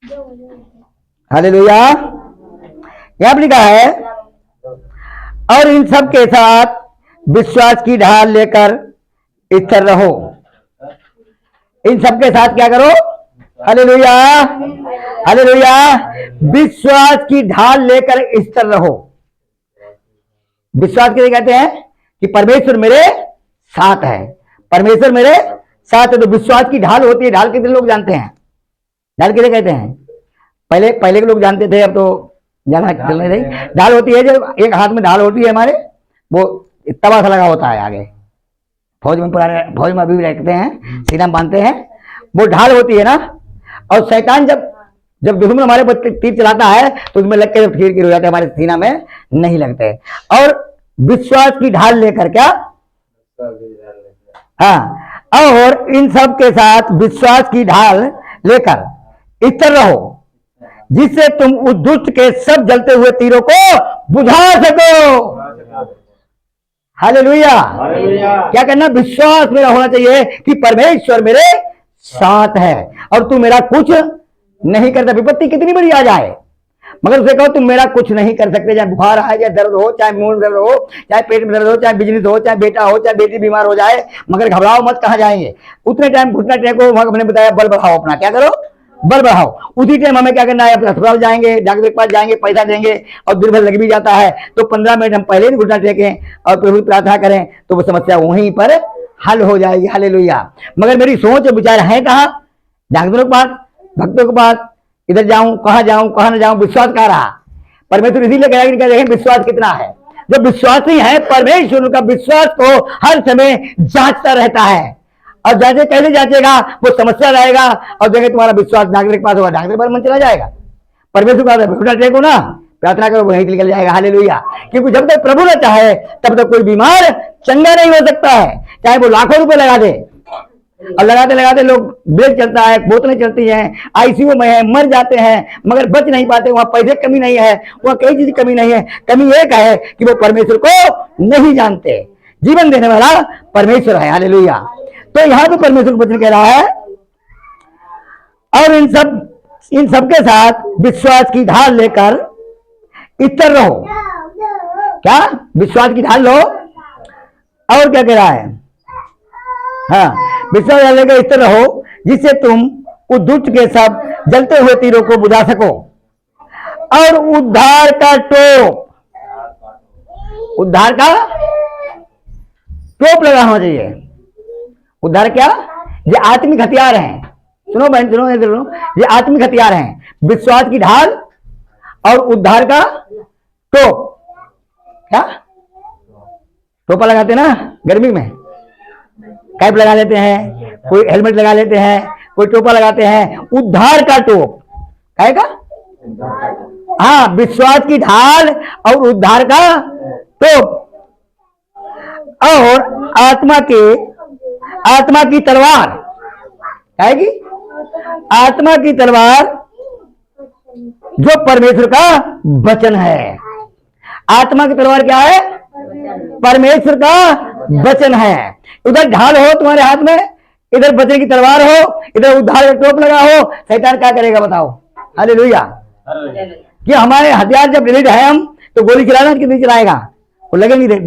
Hallelujah. यहां पर लिखा है और इन सब के साथ विश्वास की ढाल लेकर स्थिर रहो। इन सब के साथ क्या करो? Hallelujah, hallelujah. विश्वास की ढाल लेकर स्थिर रहो। विश्वास के लिए कहते हैं कि परमेश्वर मेरे साथ है, परमेश्वर मेरे साथ है। तो विश्वास की ढाल होती है। ढाल कितने लोग जानते हैं? ढाल किसे कहते हैं? पहले के लोग जानते थे, अब तो जाना चल नहीं रही। ढाल होती है जब एक हाथ में ढाल होती है हमारे, वो तवा सा लगा होता है आगे। फौज में, पुराने फौज में अभी भी रखते हैं, सीना में बांधते हैं, वो ढाल होती है ना। और शैतान जब दुश्मन हमारे पर तीर चलाता है तो उसमें लग के फिर हो जाते हैं, हमारे सीना में नहीं लगते। और विश्वास की ढाल लेकर क्या? हाँ, और इन सब के साथ विश्वास की ढाल लेकर स्थिर रहो, जिससे तुम उस दुष्ट के सब जलते हुए तीरों को बुझा सको। हालेलुया। क्या करना? विश्वास मेरा होना चाहिए कि परमेश्वर मेरे साथ है और तू मेरा कुछ नहीं करता। विपत्ति कितनी बड़ी आ जाए, मगर उसे कहो तुम मेरा कुछ नहीं कर सकते। चाहे बुखार आए, चाहे दर्द हो, चाहे मुंह दर्द हो, चाहे पेट में दर्द हो, चाहे बिजनेस हो, चाहे बेटा हो, चाहे बेटी बीमार हो जाए, मगर घबराओ मत। कहाँ जाएंगे? उतने टाइम घुटना टेको। हमने बताया बल बढ़ाओ अपना। क्या करो? बल बढ़ाओ। उसी टाइम हमें क्या करना है? अपने अस्पताल जाएंगे, डॉक्टर के पास जाएंगे, पैसा देंगे और दिन भर लग भी जाता है, तो 15 मिनट हम पहले ही घुटना टेकें और प्रभु प्रार्थना करें तो वो समस्या वहीं पर हल हो जाएगी। हालेलुया। मगर मेरी सोच और विचार है कहाँ? डॉक्टरों के पास, भक्तों के पास। इधर जाऊं, कहाँ जाऊं, कहाँ न जाऊं, विश्वास कहाँ रहा? परमेश्वर इसीलिए कह रहे हैं विश्वास कितना है। जो विश्वासी है परमेश्वर उनका विश्वास को हर समय जांचता रहता है। और जांचे कैसे जांचेगा? वो समस्या रहेगा और देखे तुम्हारा विश्वास डॉक्टर के पास होगा, डॉक्टर के पास मन चला जाएगा। परमेश्वर का घुटना टेको ना, प्रार्थना करो, वहीं निकल जाएगा। हालेलुया। क्योंकि जब तक प्रभु न चाहे तब तक कोई बीमार चंगा नहीं हो सकता है, चाहे वो लाखों रुपए लगा दे। और लगाते लगाते लोग ब्रेक चलता है, बोतलें चलती हैं, आईसीयू में है, मर जाते हैं, मगर बच नहीं पाते। वहां पैसे की कमी नहीं है, वहां कई चीज की कमी नहीं है। कमी एक है कि वो परमेश्वर को नहीं जानते। जीवन देने वाला परमेश्वर है। हालेलुया। तो यहां तो परमेश्वर को वचन कह रहा है और इन सब के साथ विश्वास की ढाल लेकर स्थिर रहो। क्या? विश्वास की ढाल लो। और क्या कह रहा है? हाँ, विश्वास ढाल लेकर स्थिर रहो, जिससे तुम उस दुष्ट के सब जलते हुए तीरों को बुझा सको और उद्धार का टोप लगाना चाहिए। उद्धार क्या? ये आत्मिक हथियार हैं। सुनो बहन, सुनो, ये आत्मिक हथियार हैं। विश्वास की ढाल और उद्धार का टोप। क्या? टोपा लगाते ना गर्मी में, कैप लगा लेते हैं, कोई हेलमेट लगा लेते हैं, कोई टोपा लगाते हैं। उद्धार का टोप क्या का? हाँ, विश्वास की ढाल और उद्धार का टोप और आत्मा की तलवार। क्या है? आत्मा की तलवार जो परमेश्वर का वचन है। आत्मा की तलवार क्या है? परमेश्वर का वचन है। उधर ढाल हो तुम्हारे हाथ में, इधर वचन की तलवार हो, इधर उद्धार का टोप लगा हो, शैतान क्या करेगा बताओ? हालेलुया। कि हमारे हथियार जब रिलीज है हम तो गोली चलाना कि नहीं चलाएगा? वो लगेंगे,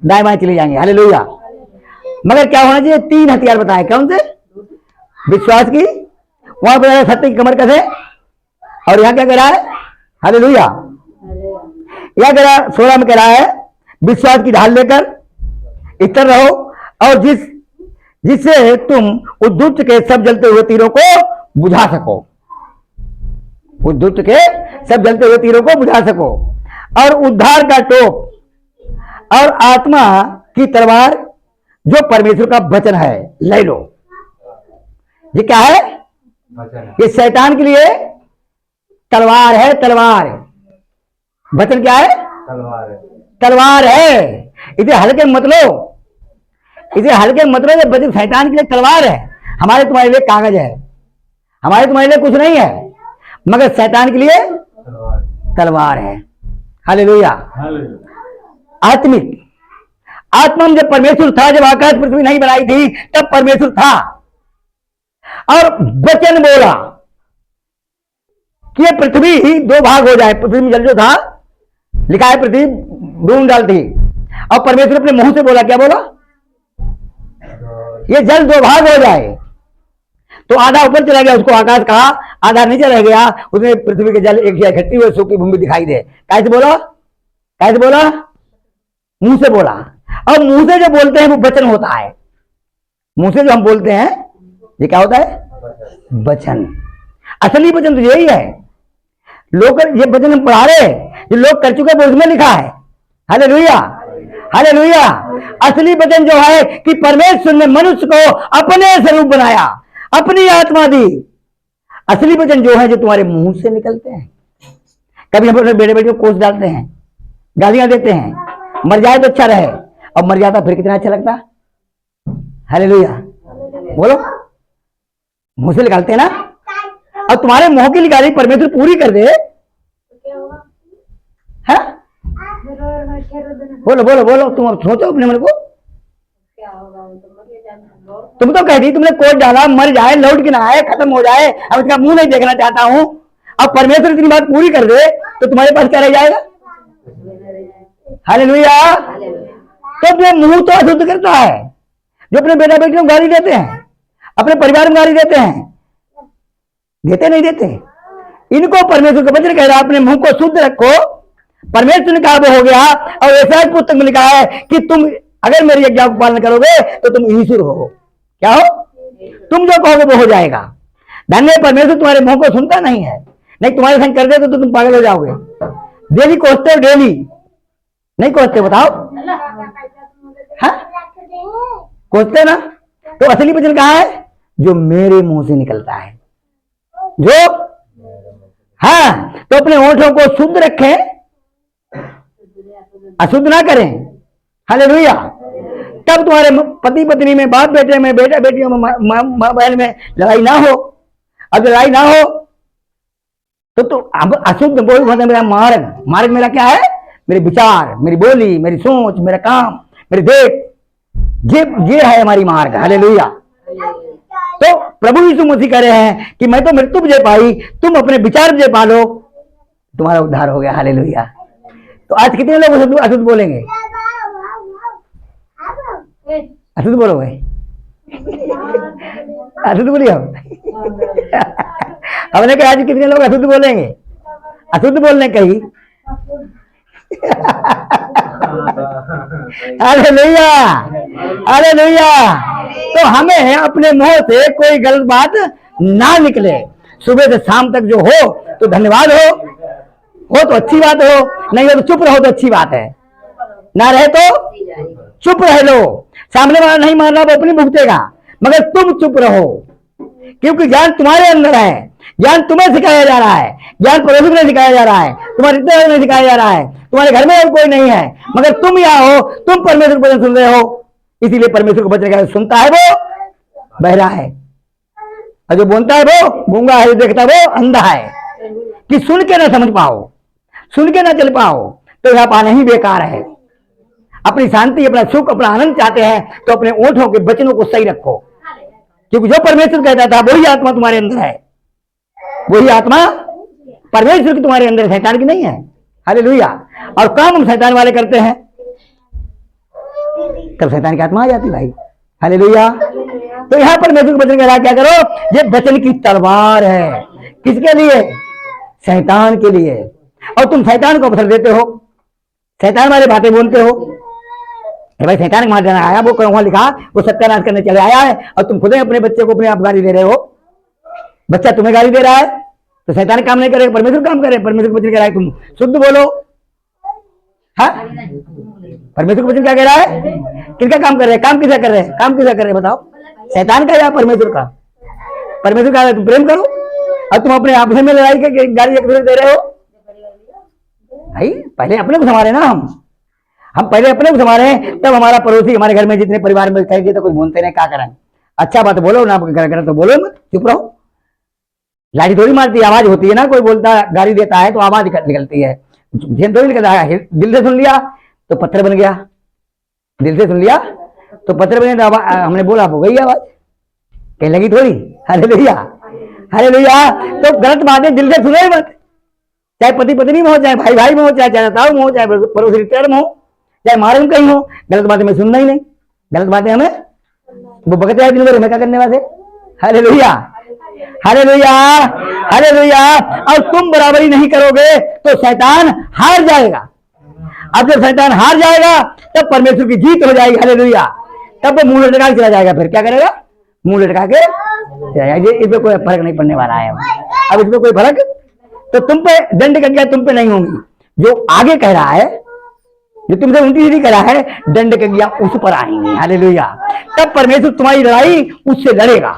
दाएं बाएं चले जाएंगे। हालेलुया। मगर क्या होना चाहिए? 3 हथियार बताए। कौन से? विश्वास की, वहां पर सत्य की कमर कसे, और यहां क्या कह रहा है? हालेलुया। यह कह रहा 16 में कह रहा है विश्वास की ढाल लेकर स्थिर रहो और जिससे तुम उस दुष्ट के सब जलते हुए तीरों को बुझा सको। उस दुष्ट के सब जलते हुए तीरों को बुझा सको और उद्धार का टोप और आत्मा की तलवार जो परमेश्वर का वचन है ले लो। ये क्या है? ये शैतान के लिए तलवार है। तलवार, वचन क्या है? तलवार है। इसे हल्के मत लो, इसे हल्के मत लो। ये वचन शैतान के लिए तलवार है, हमारे तुम्हारे लिए कागज है। हमारे तुम्हारे लिए कुछ नहीं है, मगर शैतान के लिए तलवार है। हालेलुया। आत्मिक आत्मा में जब परमेश्वर था, जब आकाश पृथ्वी नहीं बनाई थी तब परमेश्वर था और वचन बोला। कि ये पृथ्वी ही दो भाग हो जाए। पृथ्वी में जल जो था, लिखा है पृथ्वी डूब डालती, और परमेश्वर अपने मुंह से बोला, क्या बोला? ये जल दो भाग हो जाए। तो आधा ऊपर चला गया, उसको आकाश कहा, आधा नीचे रह गया, उसमें पृथ्वी के जल एक जगह इकट्ठी हुई, सूखी भूमि दिखाई दे। कैसे बोला? कैसे बोला? मुंह से बोला। और मुंह से जो बोलते हैं वो वचन होता है। मुंह से जो हम बोलते हैं ये क्या होता है? वचन। असली वचन तो यही है। लोग ये वचन हम पढ़ा रहे हैं, जो लोग कर चुके हैं उसमें लिखा है। Hallelujah, hallelujah. असली वचन जो है कि परमेश्वर ने मनुष्य को अपने स्वरूप बनाया, अपनी आत्मा दी। असली वचन जो है जो तुम्हारे मुंह से निकलते हैं। कभी हम अपने बेटे बेटे को कोस डालते हैं, गालियां देते हैं, मर जाए तो अच्छा रहे, और मर जाता फिर कितना अच्छा लगता। हालेलुया, बोलो। मुंह से निकालते हैं ना, और तुम्हारे मुंह की गाली परमेश्वर पूरी कर दे, है? बोलो बोलो बोलो, तुम अब सोचो अपने मन को। तुम तो कहती तुमने कोट डाला, मर जाए, लौट के ना आए, खत्म हो जाए, अब इसका मुंह नहीं देखना चाहता हूं। अब परमेश्वर इतनी बात पूरी कर दे तो तुम्हारे पास क्या रह जाएगा? हालेलुया। तो अपने मुंह तो अशुद्ध करता है। जो अपने बेटा बेटियों को गाली देते हैं, अपने परिवार में गाली देते हैं, देते नहीं देते, इनको परमेश्वर का वचन कह रहा है अपने मुंह को शुद्ध रखो। परमेश्वर ने कहा वो हो गया, और ऐसा पुस्तक में लिखा है कि तुम अगर मेरी आज्ञा का पालन करोगे तो तुम ईश्वर हो। क्या हो? तुम जो कहोगे वो हो जाएगा। धन्य परमेश्वर तुम्हारे मुंह को सुनता नहीं है, नहीं तुम्हारे संग कर दे तो तुम पागल हो जाओगे। डेली कोसते हो, डेली नहीं कोसते? बताओ, हाँ कोसते ना? तो असली वचन कहाँ है? जो मेरे मुंह से निकलता है, जो, हाँ। तो अपने होठों को शुद्ध रखें, अशुद्ध ना करें। हालेलुया। तब तुम्हारे पति पत्नी में, बाप बेटे में, बेटा बेटियों में, माँ बहन में लड़ाई ना हो। अब लड़ाई ना हो तो अब अशुद्ध बोल मतलब मेरा मार्ग, मार्ग मेरा क्या है? मेरे विचार, मेरी बोली, मेरी सोच, मेरा काम, मेरी देख, ये है हमारी मार्ग। हालेलुया। तो प्रभु यीशु मसीह कह रहे हैं कि मैं तो मृत्यु विजय पाई, तुम अपने विचार विजय पालो, तुम्हारा उद्धार हो गया। हालेलुया। तो आज कितने लोग अशुद्ध बोलेंगे? अशुद्ध बोलोगे? अशुद्ध बोलिए हम। हमने कहा आज कितने लोग अशुद्ध बोलेंगे? अशुद्ध बोलने कही। Hallelujah, hallelujah. तो हमें अपने मुंह से कोई गलत बात ना निकले। सुबह से शाम तक जो हो तो धन्यवाद हो तो अच्छी बात हो, नहीं हो तो चुप रहो तो अच्छी बात है, ना रहे तो चुप रह लो। सामने वाला नहीं मान रहा वो अपनी भुगतेगा, मगर तुम चुप रहो, क्योंकि ज्ञान तुम्हारे अंदर है। ज्ञान तुम्हें सिखाया जा रहा है, ज्ञान परमेश्वर में सिखाया जा रहा है, तुम्हारे रिश्तेदार में सिखाया जा रहा है। तुम्हारे घर में और कोई नहीं है, मगर तुम यहाँ हो, तुम परमेश्वर को वचन सुन रहे हो। इसीलिए परमेश्वर को वचन क्या सुनता है वो बहरा है, और जो बोलता है वो गूंगा है, देखता वो अंधा है। कि सुन के ना समझ पाओ, सुन के ना चल पाओ तो यहाँ पाना ही बेकार है। अपनी शांति, अपना सुख, अपना आनंद चाहते हैं तो अपने ओठों के वचनों को सही रखो, क्योंकि जो परमेश्वर कहता था वही आत्मा तुम्हारे अंदर है, वही आत्मा परमेश्वर की तुम्हारे अंदर, शैतान की नहीं है। हालेलुया। और काम हम शैतान वाले करते हैं तब शैतान की आत्मा आ जाती भाई। हालेलुया। तो यहाँ परमेश्वर के वचन कह रहा क्या करो? ये वचन की तलवार है। किसके लिए? शैतान के लिए। और तुम शैतान को अवसर देते हो, शैतान वाले बातें बोलते हो। भाई शैतान मार जाना आया, वो वहां लिखा वो सत्यानाश करने चले आया है, और तुम खुद अपने बच्चे को अपने आप गाली दे रहे हो। बच्चा तुम्हें गाली दे रहा है तो शैतान काम नहीं करे, परमेश्वर काम करे। परमेश्वर को वचन कह रहा है तुम शुद्ध बोलो। हाँ, परमेश्वर को वचन क्या कह रहा है? किसका काम कर रहे हैं? काम किसा कर रहे हैं? काम किसा कर रहे हैं बताओ? शैतान का या परमेश्वर का? परमेश्वर का तुम प्रेम करो, और तुम अपने आपस में लड़ाई के गाली एक दूसरे दे रहे हो। भाई पहले अपने को संभाले ना, हम पहले अपने को संभाले, तब हमारा पड़ोसी, हमारे घर में जितने परिवार में कहेंगे तो कुछ बोलते नहीं, क्या करें? अच्छा बात बोलो ना, तो बोलो मत, चुप रहो। लाठी थोड़ी मारती है, आवाज होती है ना। कोई बोलता गाली देता है तो आवाज निकलती है, थोड़ी निकलता है। दिल से सुन लिया तो पत्थर बन गया, दिल से सुन लिया तो पत्थर बने, तो हमने बोला हो गई आवाज, कहीं लगी थोड़ी। Hallelujah, hallelujah. तो गलत बातें दिल से सुनो मत, चाहे पति पत्नी में हो, चाहे भाई भाई में हो, चाहे चाचा में हो, चाहे पड़ोसी रिश्तेदार में हो, चाहे मारे में कहीं हो, गलत बातें में सुनना ही नहीं। गलत बातें हमें वो बकते हैं दिन भर, हमें क्या करने वाले। Hallelujah, hallelujah, hallelujah. और तुम बराबरी नहीं करोगे तो शैतान हार जाएगा। अब जब शैतान हार जाएगा तब परमेश्वर की जीत हो जाएगी। हालेलुया। तब वो मुंह लटका के चला जाएगा। फिर क्या करेगा? मुंह लटका के चला जाएगा। इसमें कोई फर्क नहीं पड़ने वाला है। अब इसमें कोई फर्क तो तुम पे दंड की आज्ञा तुम पे नहीं होंगी। जो आगे कह रहा है, जो तुमसे उल्टी सीधी कह रहा है, दंड की आज्ञा उस पर आएंगी। हालेलुया। तब परमेश्वर तुम्हारी लड़ाई उससे लड़ेगा।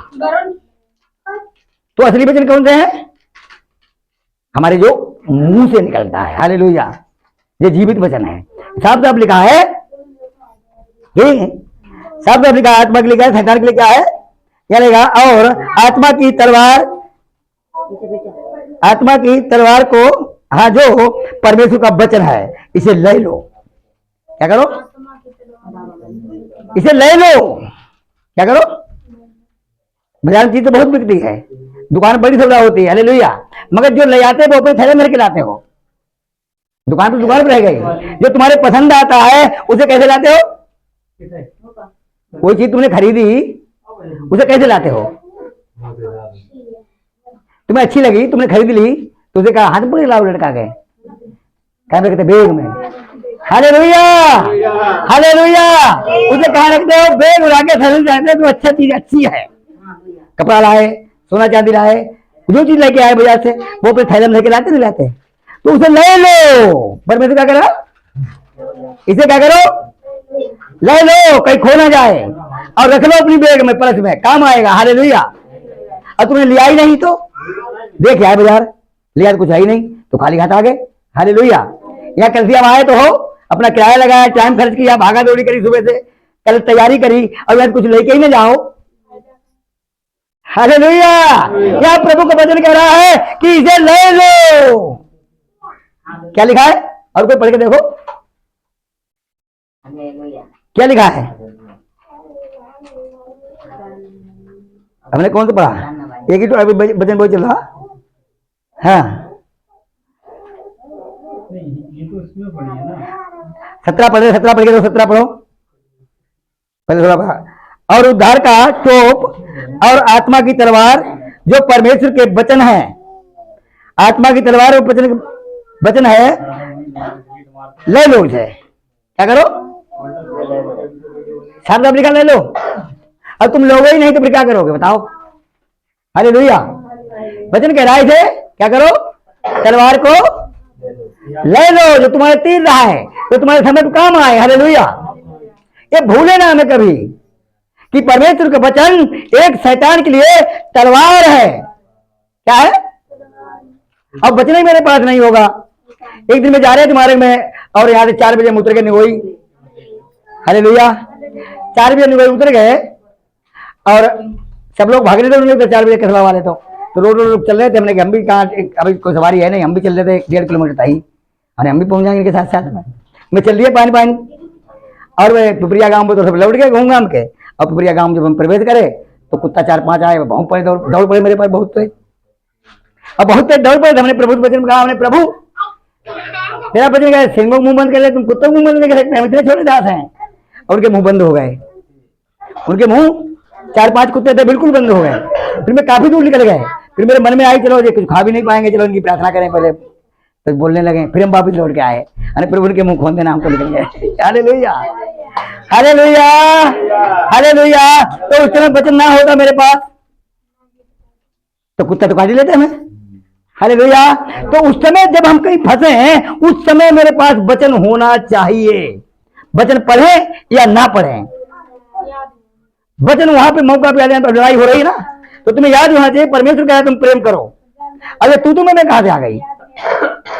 तो असली वचन कौन से हैं? हमारे जो मुंह से निकलता है। हालेलुया। ये जीवित वचन है। साफ साफ लिखा है, साफ साफ लिखा है। आत्मा के लिए क्या है? शैतान के लिए क्या है? क्या लिखा? और आत्मा की तलवार, आत्मा की तलवार को, हाँ, जो परमेश्वर का वचन है, इसे ले लो। क्या करो? इसे ले लो। क्या करो? बाजार में चीज तो बहुत बिकती है, दुकान बड़ी सौदा होती है। हालेलुया। मगर जो ले आते हैं वो अपने थैले में के लाते हो। दुकान तो दुकान पर रह गई। जो तुम्हारे पसंद आता है उसे कैसे लाते हो? कोई चीज तुमने खरीदी उसे कैसे लाते हो? तुम्हें अच्छी लगी, तुमने खरीद ली, तो उसे कहा हाथ में लाओ लटका के, कहाँ रखते? बैग में। Hallelujah, hallelujah. उसे कहाँ रखते हो? बैग उड़ा के थैले जाते हैं। तो अच्छा चीज अच्छी है, कपड़ा लाए, सोना चांदी लाए, जो चीज लेके आए बाजार से, वो अपने थैले में लेके लाते नहीं लाते? तो उसे ले लो। परमेश्वर क्या करा? इसे क्या करो? ले लो, कहीं खो ना जाए, और रख लो अपनी बैग में, पर्स में, काम आएगा। हालेलुया। और तुमने लिया ही नहीं तो देख आए बाजार, लिया तो कुछ है ही नहीं, तो खाली हाथ आ गए। हालेलुया। यहाँ कल आए तो हो, अपना किराया लगाया, टाइम खर्च किया, भागा दौड़ी करी, सुबह से कल तैयारी करी, और यहाँ कुछ लेके ही ना जाओ। हालेलुया। यहाँ प्रभु का वचन कह रहा है कि इसे ले लो। क्या लिखा है? और कोई पढ़ के देखो क्या लिखा है। हमने कौन सा पढ़ा? एक ही तो अभी वचन बोल चल रहा। हाँ, 17 पढ़े, 17 पढ़ के दो, 17 पढ़ो पहले थोड़ा पढ़ा। और उद्धार का टोप और आत्मा की तलवार जो परमेश्वर के वचन है, आत्मा की तलवार और वचन है, ले लो उसे। क्या करो? साफ लिखा, ले लो। अब तुम लोगे ही नहीं तो फिर क्या करोगे बताओ? हालेलुया। वचन कह रहा है इसे क्या करो? तलवार को ले लो, जो तुम्हारे तीर रहा है, जो तुम्हारे समय पे काम आए। हालेलुया। ये भूले ना हमें कभी कि परमेश्वर का वचन एक शैतान के लिए तलवार है। क्या है? अब वचन ही मेरे पास नहीं होगा। एक दिन में जा रहे थे मार्ग में, और यहाँ से 4 बजे हम उतर के निगोई। हालेलुया। 4 बजे निगोई उतर गए, और सब लोग भाग रहे थे 4 बजे कसबा वाले। तो रोड चल रहे थे। हमने हम भी कहा अभी कोई सवारी है नहीं, हम भी चल रहे थे 1.5 किलोमीटर था ही, और हम भी पहुंच जाएंगे इनके साथ साथ में। मैं चल रही है पानी, और वे पिपरिया गांव में तो सब लौट गए घूम घाम के। और पिपरिया गांव जब हम प्रवेश करे तो कुत्ता 4-5 आए, बहुत पड़े, दौड़ पड़े मेरे पास बहुत तेज। अब बहुत तेज दौड़ पड़े। हमने प्रभु वचन में कहा, हमने प्रभु तेरा वचन कहा सिंह मुंह बंद कर ले, तुम कुत्ता मुंह बंद नहीं कर सकते, हम इतने छोटे दास हैं। और उनके मुंह बंद हो गए। उनके मुंह 4-5 कुत्ते थे, बिल्कुल बंद हो गए। फिर मैं काफी दूर निकल गए। फिर मेरे मन में आई चलो ये कुछ खा भी नहीं पाएंगे, चलो इनकी प्रार्थना करें पहले, तो बोलने लगे। फिर हम वापस लौट के आए, अरे प्रभु के मुंह खोल देना, हमको निकल गए। Hallelujah, hallelujah, hallelujah. तो उस समय वचन ना होता मेरे पास तो कुत्ता तो काट ही लेते हमें। हालेलुया। तो उस समय जब हम कहीं फंसे हैं, उस समय मेरे पास वचन होना चाहिए। वचन पढ़े या ना पढ़े, वचन वहां पे मौका पे आ जाए। तो लड़ाई हो रही है ना, तो तुम्हें याद होना चाहिए परमेश्वर कहा तुम प्रेम करो। अरे तू में कहां से आ गई?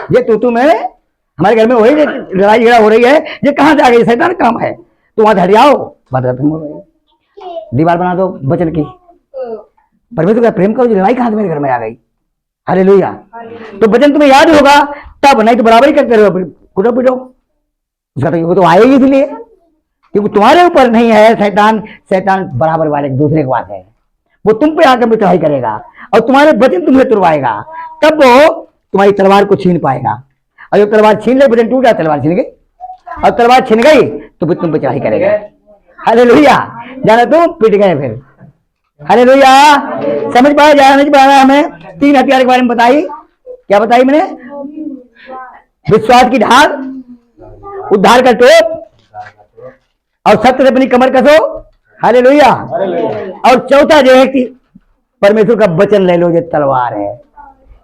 ये तू में हमारे घर में वही लड़ाई झगड़ा हो रही है, ये कहां से आ गई? शैतान काम है। तो वहां हट जाओ, बात खत्म हो गई। दीवार बना दो वचन की। परमेश्वर का प्रेम करो, लड़ाई कहां से मेरे घर में आ गई? हालेलुया। तो वचन तुम्हें याद होगा तब, नहीं तो बराबर ही करते रहो, कुटो पिटो। उसका तो आएगी इसलिए क्योंकि तुम्हारे ऊपर नहीं है। शैतान बराबर वाले दूसरे के पास है। वो तुम पे आकर चढ़ाई करेगा और तुम्हारे वचन तुम्हें तुरवाएगा। तब वो तुम्हारी तलवार को छीन पाएगा। और जब तलवार छीन ले, वजन टूट गया, तलवार छीन गई, और तलवार छीन गई तो फिर तुम पे चढ़ाई करेगा। हालेलुया। जाना तुम पिट गए फिर। हालेलुया। समझ पाया? जाना नहीं पाया? हमें 3 हथियार के बारे में बताई। क्या बताई मैंने? विश्वास की ढाल, उद्धार का टोप, और सत्य से अपनी कमर कसो। हालेलुया। और चौथा जो है कि परमेश्वर का वचन ले लो, जो तलवार है।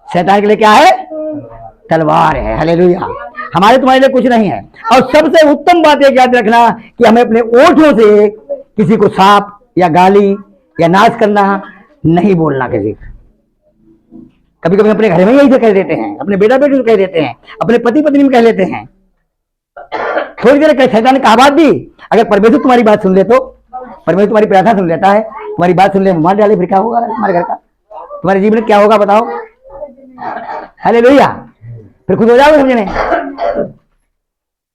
शैतान के लिए क्या है? तलवार है। हालेलुया। हमारे तुम्हारे लिए कुछ नहीं है। और सबसे उत्तम बात एक याद रखना कि हमें अपने ओठों से किसी को साप या गाली या नाश करना नहीं बोलना। किसी कभी कभी अपने घर में यही से कह देते हैं, अपने बेटा बेटी को कह देते हैं, अपने पति पत्नी में कह लेते हैं। थोड़ी देर शैतान ने कहा बात दी, अगर परमेश्वर तुम्हारी बात सुन ले तो, परमेश्वर तुम्हारी प्रार्थना सुन लेता है, तुम्हारी बात सुन ले, मार डाले, फिर क्या होगा तुम्हारे घर का? तुम्हारे जीवन में क्या होगा बताओ? हालेलुया। फिर खुद हो जाओगे समझने।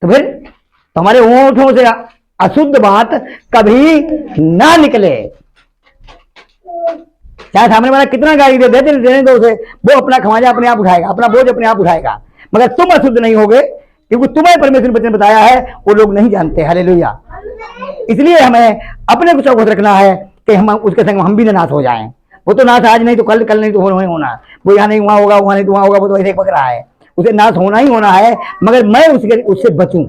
तो फिर तुम्हारे होठों से अशुद्ध बात कभी ना निकले। चाहे सामने वाला कितना गाली दे, देने दो उसे, वो अपना खमाजा अपने आप उठाएगा, अपना बोझ अपने आप उठाएगा। मगर तुम अशुद्ध नहीं होगे, क्योंकि तुम्हें परमेश्वर ने वचन बताया है, वो लोग नहीं जानते। हालेलुया। इसलिए हमें अपने को चौकस रखना है कि हम उसके संग हम भी ना नाश हो जाएं। वो तो नाश आज नहीं तो कल, कल नहीं तो होना। वो यहाँ नहीं वहां होगा, वहां नहीं तो वहां होगा, वो तो ऐसे पक रहा है, उसे नाश होना ही होना है। मगर मैं उससे बचूं।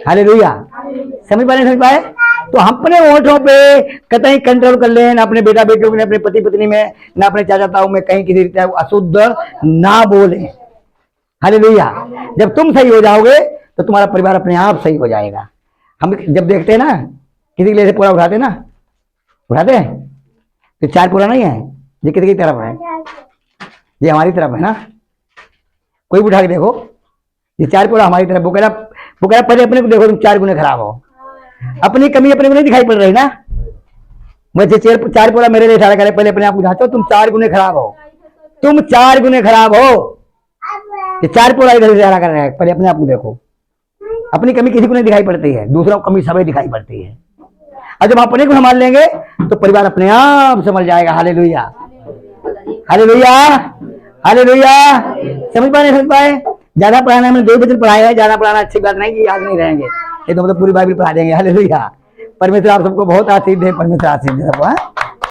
हालेलुया। समझ पाए? तो हम अपने होठों पे कतई कंट्रोल कर लें, ना अपने बेटा बेटियों में, अपने पति पत्नी में, ना अपने चाचा ताऊ में कहीं किसी रीति अशुद्ध ना बोले। हालेलुया। जब तुम सही हो जाओगे तो तुम्हारा परिवार अपने आप सही हो जाएगा। हम जब देखते हैं ना, किसी के लिए पूरा उठाते ना, उठाते हैं तो 4 पूरा नहीं है, ये किसी की तरफ है, ये हमारी तरफ है ना। कोई उठा के देखो, ये 4 पूरा हमारी तरफ। वो कह रहा पहले अपने को देखो, तुम 4 गुने खराब हो। अपनी कमी अपने को नहीं दिखाई पड़ रही ना। मुझे 4 पूरा मेरे लिए इशारा करे, पहले अपने आप उठाते हो, तुम 4 गुने खराब हो, तुम 4 गुने खराब हो। ये 4 पूरा इधर इशारा कर रहा है, पहले अपने आप को देखो। अपनी कमी किसी को नहीं दिखाई पड़ती है, दूसरों को कमी सभी दिखाई पड़ती है। और जब अपने को संभाल लेंगे तो परिवार अपने आप संभल जाएगा। हालेलुया। हालेलुया। हालेलुया। समझ पाए? ज्यादा पढ़ाना, हमने 2 वचन पढ़ाया है, ज्यादा पढ़ाना अच्छी बात नहीं कि याद नहीं रहेंगे, ये तो मतलब पूरी बाइबल पढ़ा देंगे। हालेलुया। परमेश्वर आप सबको बहुत आशीष दे, परमेश्वर आशीष दे सबको।